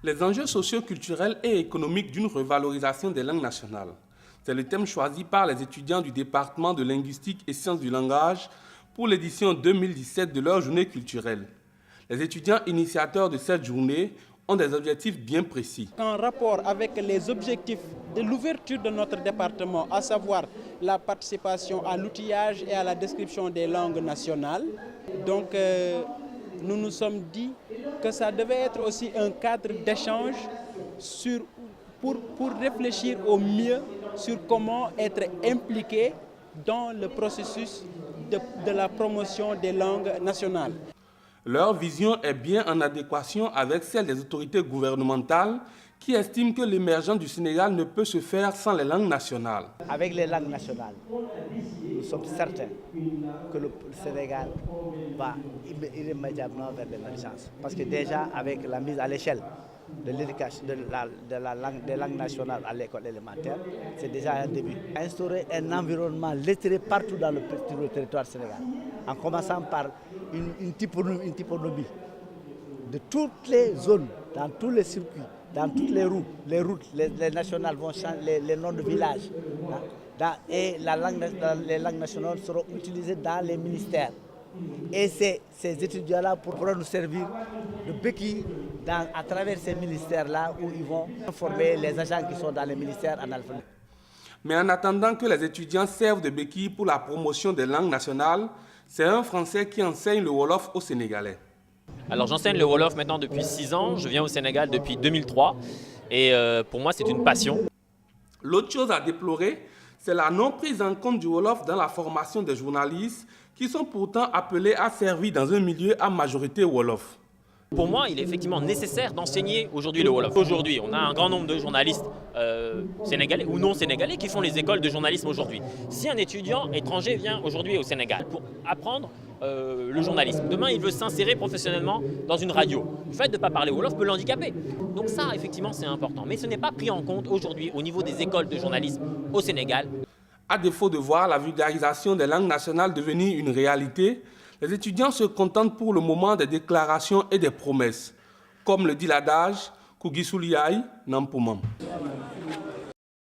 Les enjeux socio-culturels et économiques d'une revalorisation des langues nationales. C'est le thème choisi par les étudiants du département de linguistique et sciences du langage pour l'édition 2017 de leur journée culturelle. Les étudiants initiateurs de cette journée ont des objectifs bien précis. En rapport avec les objectifs de l'ouverture de notre département, à savoir la participation à l'outillage et à la description des langues nationales, donc nous nous sommes dit que ça devait être aussi un cadre d'échange pour réfléchir au mieux sur comment être impliqué dans le processus de la promotion des langues nationales. Leur vision est bien en adéquation avec celle des autorités gouvernementales qui estiment que l'émergence du Sénégal ne peut se faire sans les langues nationales. Avec les langues nationales, nous sommes certains que le Sénégal va immédiatement vers l'émergence. Parce que déjà, avec la mise à l'échelle de l'éducation des langues nationales à l'école élémentaire, c'est déjà un début. Instaurer un environnement lettré partout dans le territoire sénégalais, en commençant par une typonomie de toutes les zones, dans tous les circuits, dans toutes les routes, les nationales vont changer, les noms de villages. Et les langues nationales seront utilisées dans les ministères. Et ces étudiants-là pourront nous servir de béquilles à travers ces ministères-là où ils vont former les agents qui sont dans les ministères en alphabet. Mais en attendant que les étudiants servent de béquilles pour la promotion des langues nationales, c'est un Français qui enseigne le Wolof aux Sénégalais. Alors j'enseigne le Wolof maintenant depuis 6 ans, je viens au Sénégal depuis 2003 et pour moi c'est une passion. L'autre chose à déplorer, c'est la non prise en compte du Wolof dans la formation des journalistes qui sont pourtant appelés à servir dans un milieu à majorité Wolof. Pour moi, il est effectivement nécessaire d'enseigner aujourd'hui le Wolof. Aujourd'hui, on a un grand nombre de journalistes sénégalais ou non sénégalais qui font les écoles de journalisme aujourd'hui. Si un étudiant étranger vient aujourd'hui au Sénégal pour apprendre le journalisme, demain il veut s'insérer professionnellement dans une radio, le fait de ne pas parler Wolof peut l'handicaper. Donc ça, effectivement, c'est important. Mais ce n'est pas pris en compte aujourd'hui au niveau des écoles de journalisme au Sénégal. À défaut de voir la vulgarisation des langues nationales devenir une réalité, les étudiants se contentent pour le moment des déclarations et des promesses. Comme le dit l'adage, Kugisuliyai Nampumam.